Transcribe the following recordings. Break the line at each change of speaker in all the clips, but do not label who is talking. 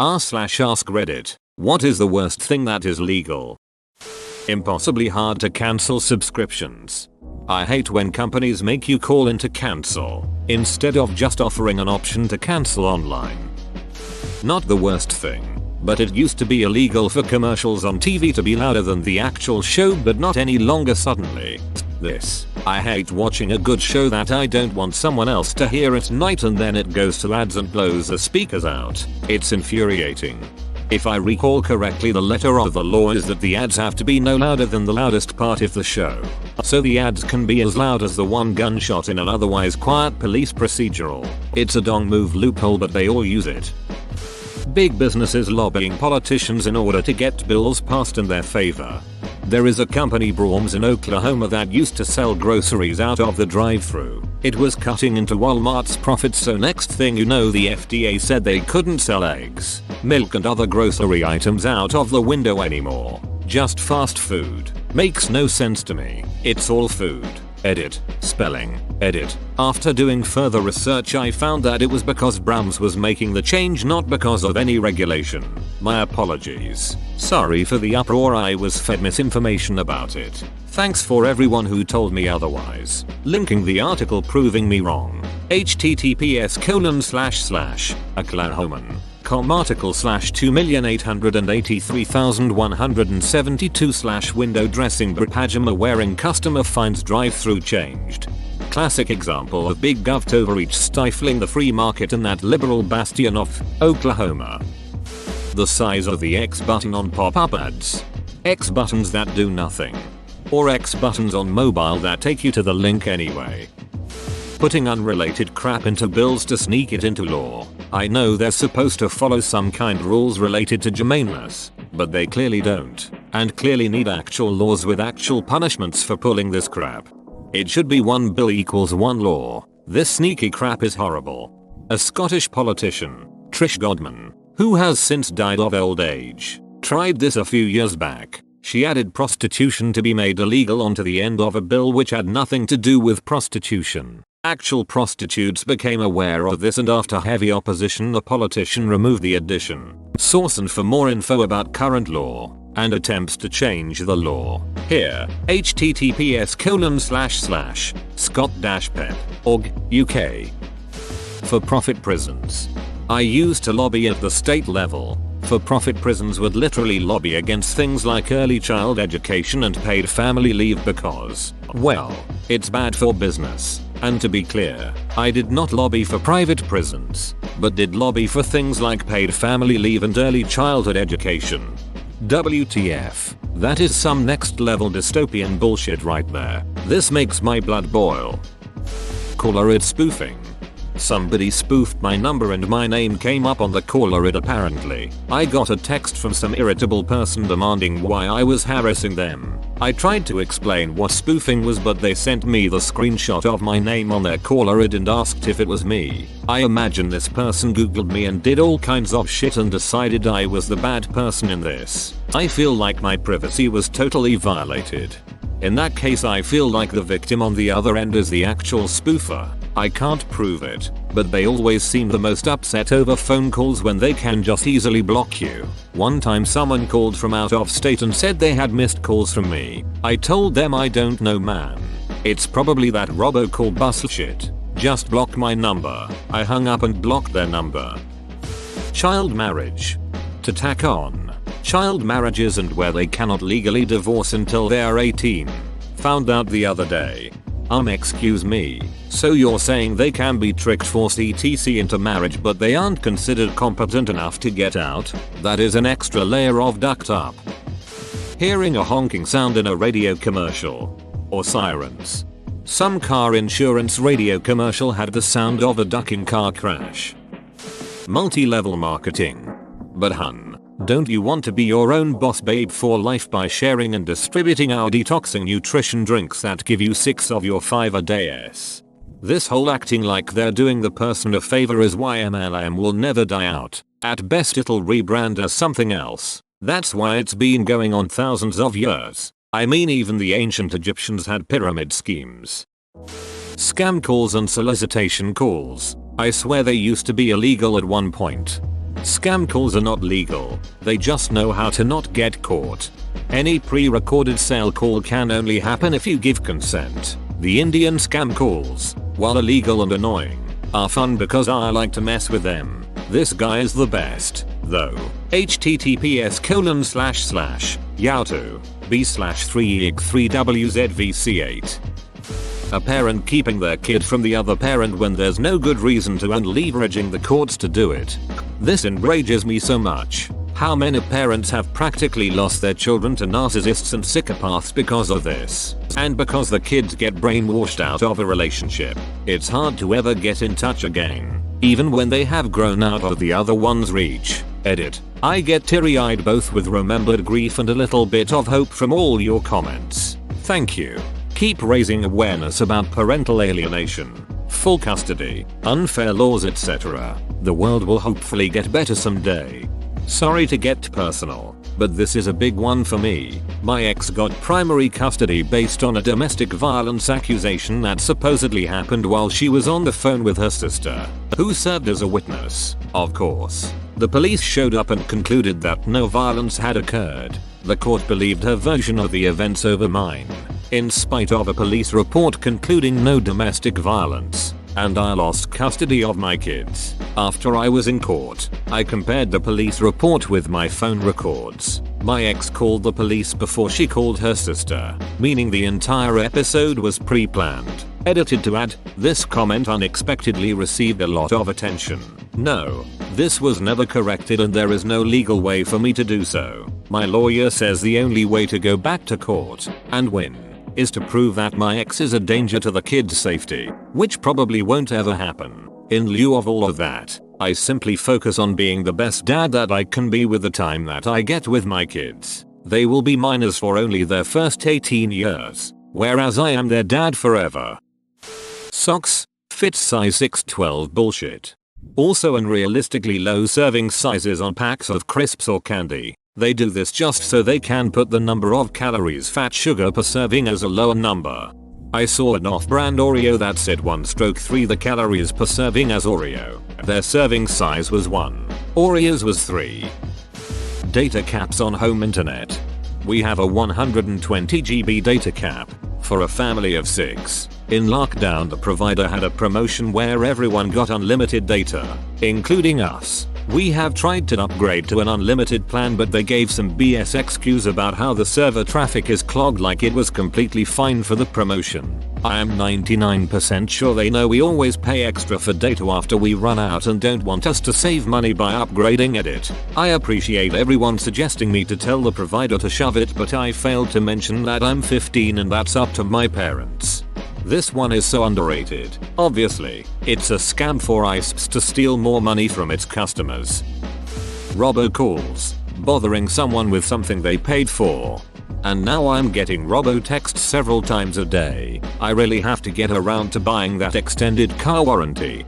r/ask Reddit. What is the worst thing that is legal? Impossibly hard to cancel subscriptions. I hate when companies make you call in to cancel, instead of just offering an option to cancel online. Not the worst thing, but it used to be illegal for commercials on TV to be louder than the actual show, but not any longer suddenly. This. I hate watching a good show that I don't want someone else to hear at night and then it goes to ads and blows the speakers out. It's infuriating. If I recall correctly, the letter of the law is that the ads have to be no louder than the loudest part of the show. So the ads can be as loud as the one gunshot in an otherwise quiet police procedural. It's a dong move loophole, but they all use it. Big businesses lobbying politicians in order to get bills passed in their favor. There is a company Brahms in Oklahoma that used to sell groceries out of the drive-thru. It was cutting into Walmart's profits, so next thing you know the FDA said they couldn't sell eggs, milk and other grocery items out of the window anymore. Just fast food. Makes no sense to me. It's all food. Edit. Spelling. Edit. After doing further research, I found that it was because Brahms was making the change, not because of any regulation. My apologies. Sorry for the uproar, I was fed misinformation about it. Thanks for everyone who told me otherwise. Linking the article proving me wrong. https://oklahoman.com article/2,883,172/window dressing pajama wearing customer finds drive-thru changed. Classic example of big gov overreach stifling the free market in that liberal bastion of Oklahoma. The size of the X button on pop-up ads. X buttons that do nothing. Or X buttons on mobile that take you to the link anyway. Putting unrelated crap into bills to sneak it into law. I know they're supposed to follow some kind rules related to germaneness, but they clearly don't, and clearly need actual laws with actual punishments for pulling this crap. It should be one bill equals one law. This sneaky crap is horrible. A Scottish politician, Trish Godman, who has since died of old age, tried this a few years back. She added prostitution to be made illegal onto the end of a bill which had nothing to do with prostitution. Actual prostitutes became aware of this, and after heavy opposition the politician removed the addition. Source: and for more info about current law and attempts to change the law, here, https://scot-pep.org, UK. For-profit prisons. I used to lobby at the state level. For-profit prisons would literally lobby against things like early child education and paid family leave because, well, it's bad for business. And to be clear, I did not lobby for private prisons, but did lobby for things like paid family leave and early childhood education. WTF. That is some next level dystopian bullshit right there. This makes my blood boil. Caller ID spoofing. Somebody spoofed my number and my name came up on the caller ID apparently. I got a text from some irritable person demanding why I was harassing them. I tried to explain what spoofing was, but they sent me the screenshot of my name on their caller ID and asked if it was me. I imagine this person googled me and did all kinds of shit and decided I was the bad person in this. I feel like my privacy was totally violated. In that case, I feel like the victim on the other end is the actual spoofer. I can't prove it, but they always seem the most upset over phone calls when they can just easily block you. One time someone called from out of state and said they had missed calls from me. I told them I don't know, man. It's probably that robocall bus shit. Just block my number. I hung up and blocked their number. Child marriage. To tack on, child marriages and where they cannot legally divorce until they are 18. Found out the other day. Excuse me. So you're saying they can be tricked, forced etc into marriage, but they aren't considered competent enough to get out? That is an extra layer of ducked up. Hearing a honking sound in a radio commercial. Or sirens. Some car insurance radio commercial had the sound of a ducking car crash. Multi-level marketing. But hun, don't you want to be your own boss babe for life by sharing and distributing our detoxing nutrition drinks that give you 6 of your 5 a day? This whole acting like they're doing the person a favor is why MLM will never die out. At best it'll rebrand as something else. That's why it's been going on thousands of years. I mean, even the ancient Egyptians had pyramid schemes. Scam calls and solicitation calls. I swear they used to be illegal at one point. Scam calls are not legal, they just know how to not get caught. Any pre-recorded sale call can only happen if you give consent. The Indian scam calls, while illegal and annoying, are fun because I like to mess with them. This guy is the best, though. https://yahoo b/3ig3wzvc8. A parent keeping their kid from the other parent when there's no good reason to and leveraging the courts to do it. This enrages me so much. How many parents have practically lost their children to narcissists and psychopaths because of this? And because the kids get brainwashed out of a relationship, it's hard to ever get in touch again, even when they have grown out of the other one's reach. Edit. I get teary-eyed both with remembered grief and a little bit of hope from all your comments. Thank you. Keep raising awareness about parental alienation, full custody, unfair laws, etc. The world will hopefully get better someday. Sorry to get personal, but this is a big one for me. My ex got primary custody based on a domestic violence accusation that supposedly happened while she was on the phone with her sister, who served as a witness. Of course, the police showed up and concluded that no violence had occurred. The court believed her version of the events over mine, in spite of a police report concluding no domestic violence, and I lost custody of my kids. After I was in court, I compared the police report with my phone records. My ex called the police before she called her sister, meaning the entire episode was pre-planned. Edited to add, this comment unexpectedly received a lot of attention. No, this was never corrected and there is no legal way for me to do so. My lawyer says the only way to go back to court and win is to prove that my ex is a danger to the kids' safety, which probably won't ever happen. In lieu of all of that, I simply focus on being the best dad that I can be with the time that I get with my kids. They will be minors for only their first 18 years, whereas I am their dad forever. Socks, fit size 612 bullshit. Also unrealistically low serving sizes on packs of crisps or candy. They do this just so they can put the number of calories fat sugar per serving as a lower number. I saw an off-brand Oreo that said 1/3 the calories per serving as Oreo. Their serving size was 1. Oreo's was 3. Data caps on home internet. We have a 120 GB data cap for a family of 6. In lockdown, the provider had a promotion where everyone got unlimited data, including us. We have tried to upgrade to an unlimited plan, but they gave some BS excuse about how the server traffic is clogged, like it was completely fine for the promotion. I am 99% sure they know we always pay extra for data after we run out and don't want us to save money by upgrading it. I appreciate everyone suggesting me to tell the provider to shove it, but I failed to mention that I'm 15 and that's up to my parents. This one is so underrated. Obviously, it's a scam for ISPs to steal more money from its customers. Robocalls, bothering someone with something they paid for. And now I'm getting robo-texts several times a day. I really have to get around to buying that extended car warranty.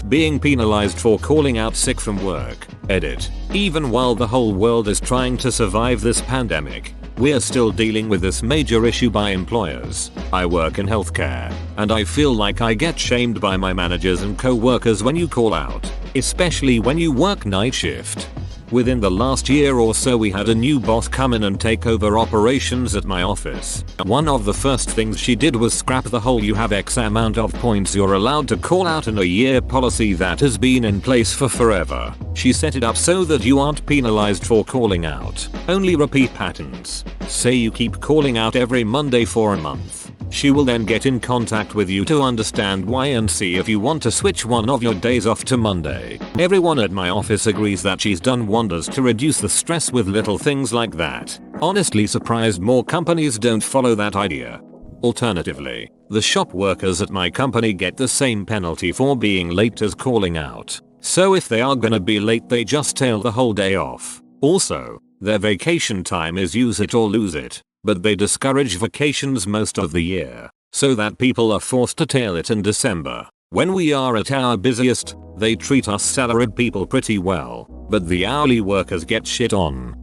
Being penalized for calling out sick from work. Edit. Even while the whole world is trying to survive this pandemic, we're still dealing with this major issue by employers. I work in healthcare, and I feel like I get shamed by my managers and co-workers when you call out, especially when you work night shift. Within the last year or so, we had a new boss come in and take over operations at my office. One of the first things she did was scrap the whole "you have X amount of points you're allowed to call out in a year" policy that has been in place for forever. She set it up so that you aren't penalized for calling out, only repeat patterns. Say you keep calling out every Monday for a month. She will then get in contact with you to understand why and see if you want to switch one of your days off to Monday. Everyone at my office agrees that she's done wonders to reduce the stress with little things like that. Honestly surprised more companies don't follow that idea. Alternatively, the shop workers at my company get the same penalty for being late as calling out. So if they are gonna be late, they just tail the whole day off. Also, their vacation time is use it or lose it. But they discourage vacations most of the year, so that people are forced to tail it in December. When we are at our busiest, they treat us salaried people pretty well, but the hourly workers get shit on.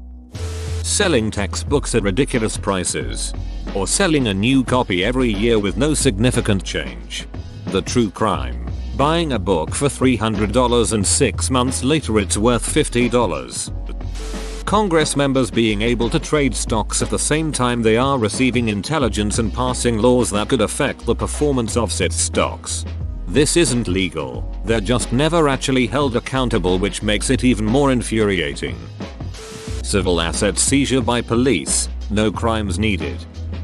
Selling textbooks at ridiculous prices, or selling a new copy every year with no significant change. The true crime Buying a book for $300 and 6 months later it's worth $50. Congress members being able to trade stocks at the same time they are receiving intelligence and passing laws that could affect the performance of said stocks. This isn't legal, they're just never actually held accountable, which makes it even more infuriating. Civil asset seizure by police, no crimes needed.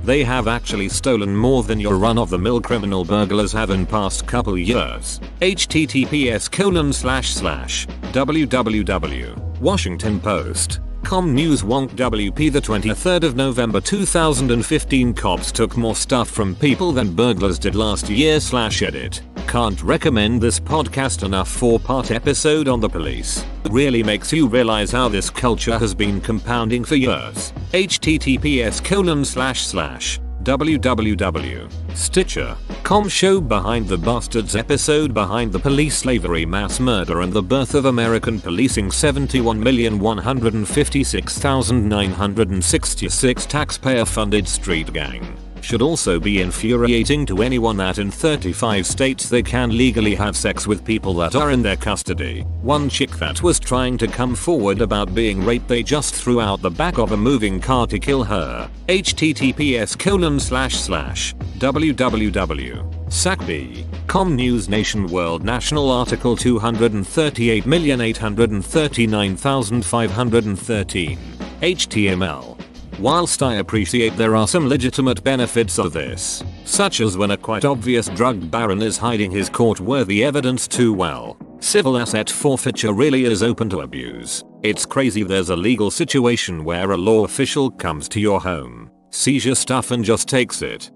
They have actually stolen more than your run-of-the-mill criminal burglars have in past couple years. https://www. Washington Post. Com News Wonk WP the 23rd of November 2015. Cops took more stuff from people than burglars did last year /edit. Can't recommend this podcast enough. 4-part episode on the police. Really makes you realize how this culture has been compounding for years. https://www. Stitcher.com show Behind the Bastards episode Behind the Police Slavery Mass Murder and the Birth of American Policing 71,156,966 taxpayer funded street gang. Should also be infuriating to anyone that in 35 states they can legally have sex with people that are in their custody. One chick that was trying to come forward about being raped, they just threw out the back of a moving car to kill her. https://www. SACB.com News Nation World National Article 238,839,513. HTML. Whilst I appreciate there are some legitimate benefits of this, such as when a quite obvious drug baron is hiding his court-worthy evidence too well, civil asset forfeiture really is open to abuse. It's crazy there's a legal situation where a law official comes to your home, sees your stuff and just takes it.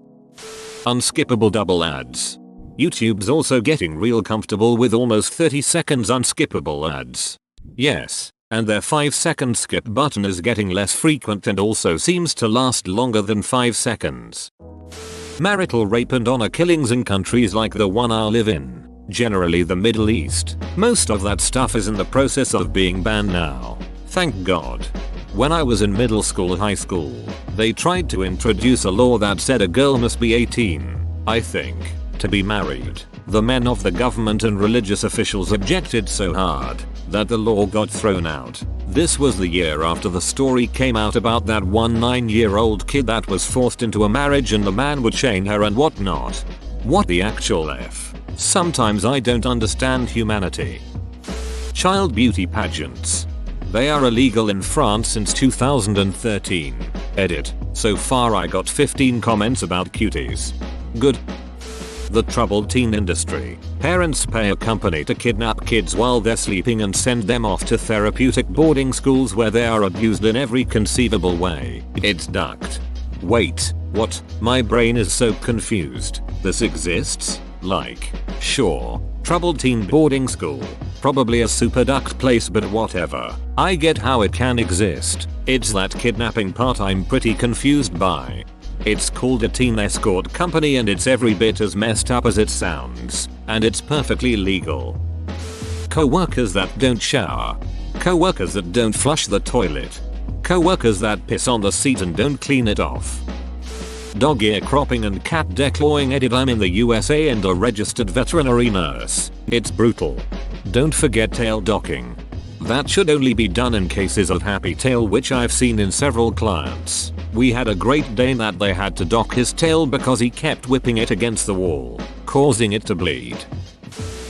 Unskippable double ads. YouTube's also getting real comfortable with almost 30 seconds unskippable ads. Yes. And their 5-second skip button is getting less frequent and also seems to last longer than 5 seconds. Marital rape and honor killings in countries like the one I live in, generally the Middle East. Most of that stuff is in the process of being banned now. Thank God. When I was in middle school, high school, they tried to introduce a law that said a girl must be 18, I think, to be married. The men of the government and religious officials objected so hard that the law got thrown out. This was the year after the story came out about that one 9-year-old kid that was forced into a marriage and the man would chain her and whatnot. What the actual F? Sometimes I don't understand humanity. Child beauty pageants. They are illegal in France since 2013. Edit. So far I got 15 comments about cuties. Good. The troubled teen industry. Parents pay a company to kidnap kids while they're sleeping and send them off to therapeutic boarding schools where they are abused in every conceivable way. It's ducked. Wait, what? My brain is so confused. This exists? Like, sure, troubled teen boarding school. Probably a super ducked place, but whatever. I get how it can exist. It's that kidnapping part I'm pretty confused by. It's called a teen escort company and it's every bit as messed up as it sounds. And it's perfectly legal. Co-workers that don't shower. Co-workers that don't flush the toilet. Co-workers that piss on the seat and don't clean it off. Dog ear cropping and cat declawing. Edit. I'm in the USA and a registered veterinary nurse. It's brutal. Don't forget tail docking. That should only be done in cases of happy tail, which I've seen in several clients. We had a Great Dane that they had to dock his tail because he kept whipping it against the wall, causing it to bleed.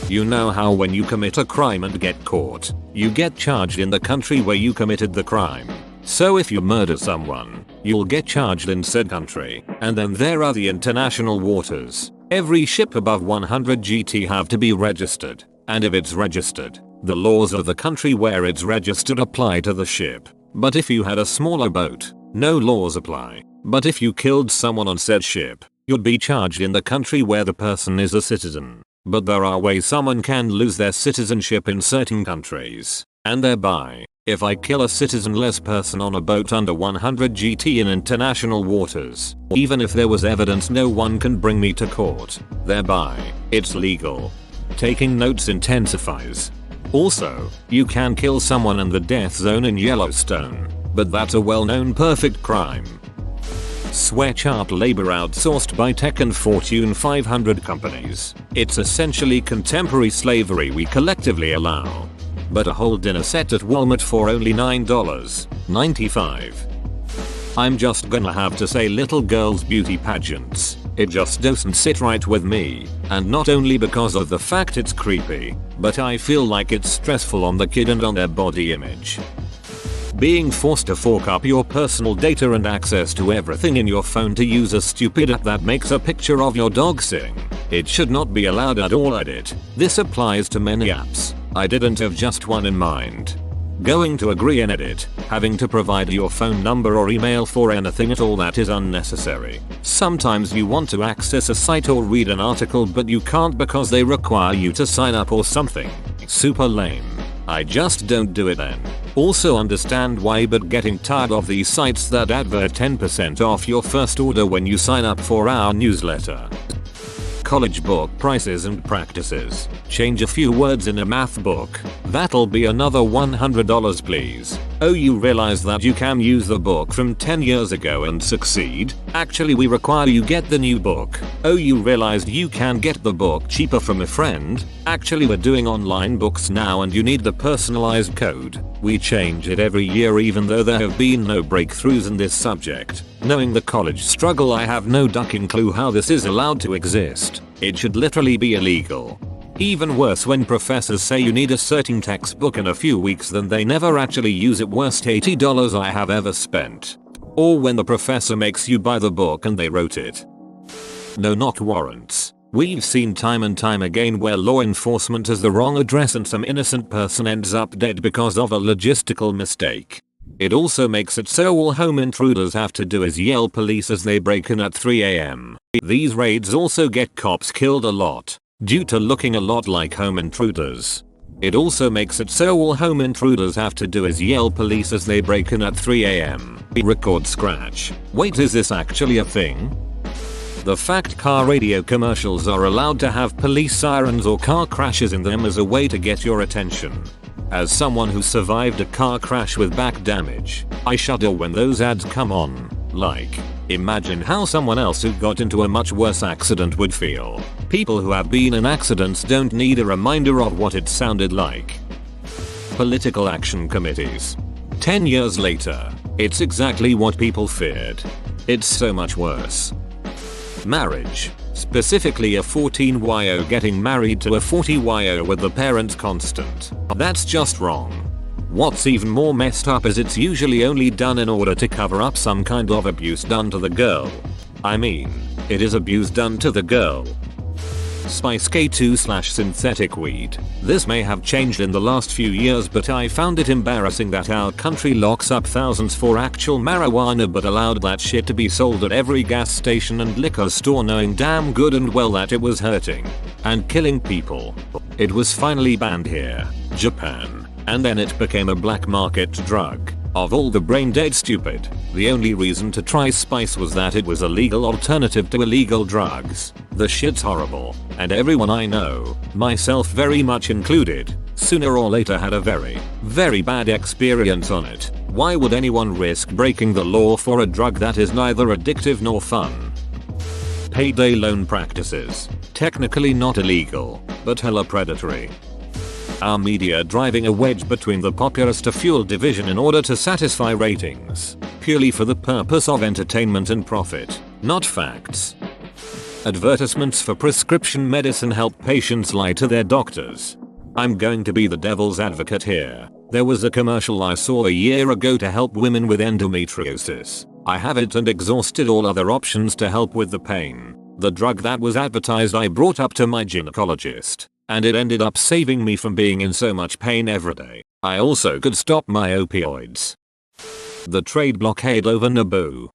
You know how when you commit a crime and get caught, you get charged in the country where you committed the crime. So if you murder someone, you'll get charged in said country. And then there are the international waters. Every ship above 100 GT have to be registered. And if it's registered, the laws of the country where it's registered apply to the ship. But if you had a smaller boat, no laws apply. But if you killed someone on said ship, you'd be charged in the country where the person is a citizen. But there are ways someone can lose their citizenship in certain countries. And thereby, if I kill a citizenless person on a boat under 100 GT in international waters, even if there was evidence, no one can bring me to court. Thereby, it's legal. Taking notes intensifies. Also, you can kill someone in the death zone in Yellowstone, but that's a well-known perfect crime. Sweatshop labor outsourced by tech and Fortune 500 companies. It's essentially contemporary slavery we collectively allow. But a whole dinner set at Walmart for only $9.95. I'm just gonna have to say little girls' beauty pageants. It just doesn't sit right with me, and not only because of the fact it's creepy, but I feel like it's stressful on the kid and on their body image. Being forced to fork up your personal data and access to everything in your phone to use a stupid app that makes a picture of your dog sing. It should not be allowed at all. Edit. This applies to many apps. I didn't have just one in mind. Going to agree and edit, having to provide your phone number or email for anything at all that is unnecessary. Sometimes you want to access a site or read an article but you can't because they require you to sign up or something. Super lame. I just don't do it then. Also understand why, but getting tired of these sites that advert 10% off your first order when you sign up for our newsletter. College book prices and practices. Change a few words in a math book. That'll be another $100 please. Oh, you realize that you can use the book from 10 years ago and succeed? Actually, we require you get the new book. Oh, you realized you can get the book cheaper from a friend? Actually, we're doing online books now and you need the personalized code. We change it every year even though there have been no breakthroughs in this subject. Knowing the college struggle, I have no ducking clue how this is allowed to exist. It should literally be illegal. Even worse when professors say you need a certain textbook in a few weeks then they never actually use it. Worst $80 I have ever spent. Or when the professor makes you buy the book and they wrote it. No, not warrants. We've seen time and time again where law enforcement has the wrong address and some innocent person ends up dead because of a logistical mistake. It also makes it so all home intruders have to do is yell police as they break in at 3 AM. These raids also get cops killed a lot, due to looking a lot like home intruders. It also makes it so all home intruders have to do is yell police as they break in at 3 AM. Record scratch. Wait, is this actually a thing? The fact car radio commercials are allowed to have police sirens or car crashes in them as a way to get your attention. As someone who survived a car crash with back damage, I shudder when those ads come on. Like, imagine how someone else who got into a much worse accident would feel. People who have been in accidents don't need a reminder of what it sounded like. Political action committees. 10 years later, it's exactly what people feared. It's so much worse. Marriage. Specifically a 14-YO getting married to a 40-YO with the parents constant. That's just wrong. What's even more messed up is it's usually only done in order to cover up some kind of abuse done to the girl. I mean, it is abuse done to the girl. Spice K2/synthetic weed. This may have changed in the last few years, but I found it embarrassing that our country locks up thousands for actual marijuana but allowed that shit to be sold at every gas station and liquor store, knowing damn good and well that it was hurting and killing people. It was finally banned here, Japan, and then it became a black market drug. Of all the brain dead stupid, the only reason to try spice was that it was a legal alternative to illegal drugs. The shit's horrible, and everyone I know, myself very much included, sooner or later had a very, very bad experience on it. Why would anyone risk breaking the law for a drug that is neither addictive nor fun? Payday loan practices. Technically not illegal, but hella predatory. Our media driving a wedge between the populace to fuel division in order to satisfy ratings, purely for the purpose of entertainment and profit, not facts. Advertisements for prescription medicine help patients lie to their doctors. I'm going to be the devil's advocate here. There was a commercial I saw a year ago to help women with endometriosis. I have it and exhausted all other options to help with the pain. The drug that was advertised I brought up to my gynecologist, and it ended up saving me from being in so much pain every day. I also could stop my opioids. The trade blockade over Naboo.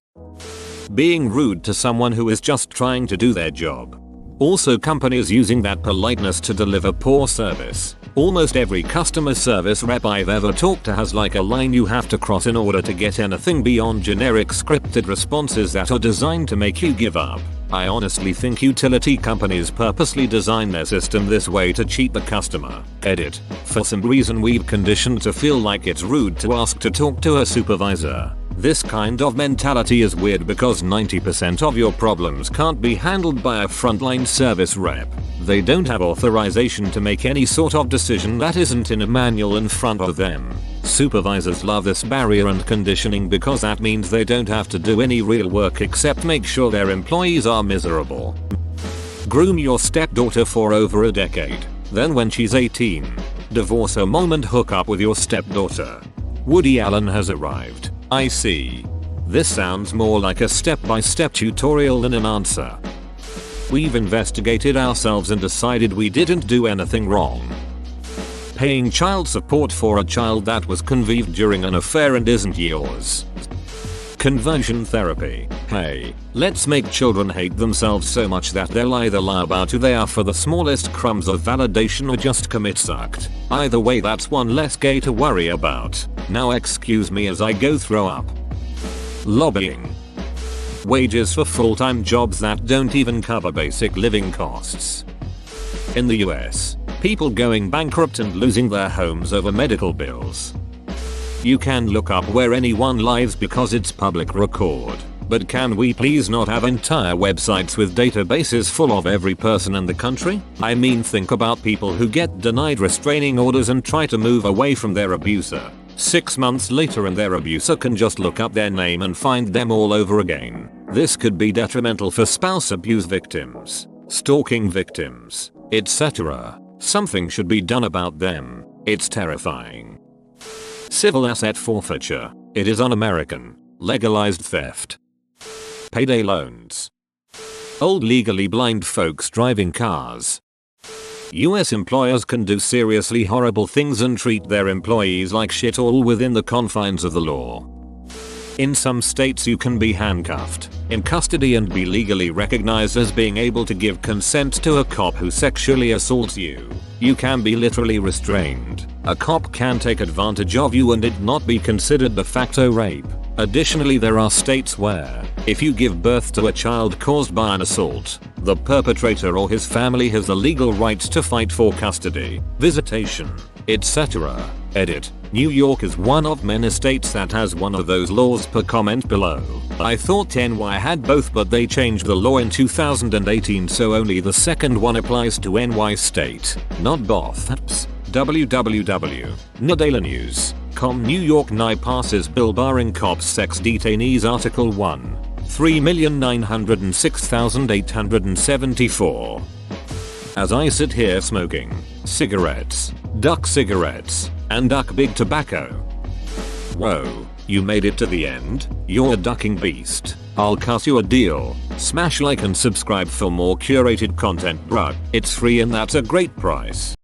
Being rude to someone who is just trying to do their job. Also, companies using that politeness to deliver poor service. Almost every customer service rep I've ever talked to has like a line you have to cross in order to get anything beyond generic scripted responses that are designed to make you give up. I honestly think utility companies purposely design their system this way to cheat the customer. Edit. For some reason we've conditioned to feel like it's rude to ask to talk to a supervisor. This kind of mentality is weird because 90% of your problems can't be handled by a frontline service rep. They don't have authorization to make any sort of decision that isn't in a manual in front of them. Supervisors love this barrier and conditioning because that means they don't have to do any real work except make sure their employees are miserable. Groom your stepdaughter for over a decade. Then when she's 18, divorce her mom and hook up with your stepdaughter. Woody Allen has arrived. I see. This sounds more like a step-by-step tutorial than an answer. We've investigated ourselves and decided we didn't do anything wrong. Paying child support for a child that was conceived during an affair and isn't yours. Conversion therapy. Hey, let's make children hate themselves so much that they'll either lie about who they are for the smallest crumbs of validation or just commit sucked. Either way, that's one less gay to worry about. Now excuse me as I go throw up. Lobbying. Wages for full-time jobs that don't even cover basic living costs. In the US, people going bankrupt and losing their homes over medical bills. You can look up where anyone lives because it's public record. But can we please not have entire websites with databases full of every person in the country? I mean, think about people who get denied restraining orders and try to move away from their abuser. 6 months later and their abuser can just look up their name and find them all over again. This could be detrimental for spouse abuse victims, stalking victims, etc. Something should be done about them. It's terrifying. Civil asset forfeiture. It is un-American. Legalized theft. Payday loans. Old legally blind folks driving cars. US employers can do seriously horrible things and treat their employees like shit, all within the confines of the law. In some states you can be handcuffed, in custody, and be legally recognized as being able to give consent to a cop who sexually assaults you. You can be literally restrained. A cop can take advantage of you and it not be considered de facto rape. Additionally, there are states where, if you give birth to a child caused by an assault, the perpetrator or his family has the legal right to fight for custody, visitation, etc. Edit. New York is one of many states that has one of those laws per comment below. I thought NY had both, but they changed the law in 2018, so only the second one applies to NY state, not both. www.NYDailyNews.com. New York NY passes bill barring cops sex detainees. Article 1. 3,906,874. As I sit here smoking cigarettes, duck cigarettes, and duck big tobacco. Whoa, you made it to the end? You're a ducking beast. I'll cut you a deal. Smash like and subscribe for more curated content, bruh. It's free and that's a great price.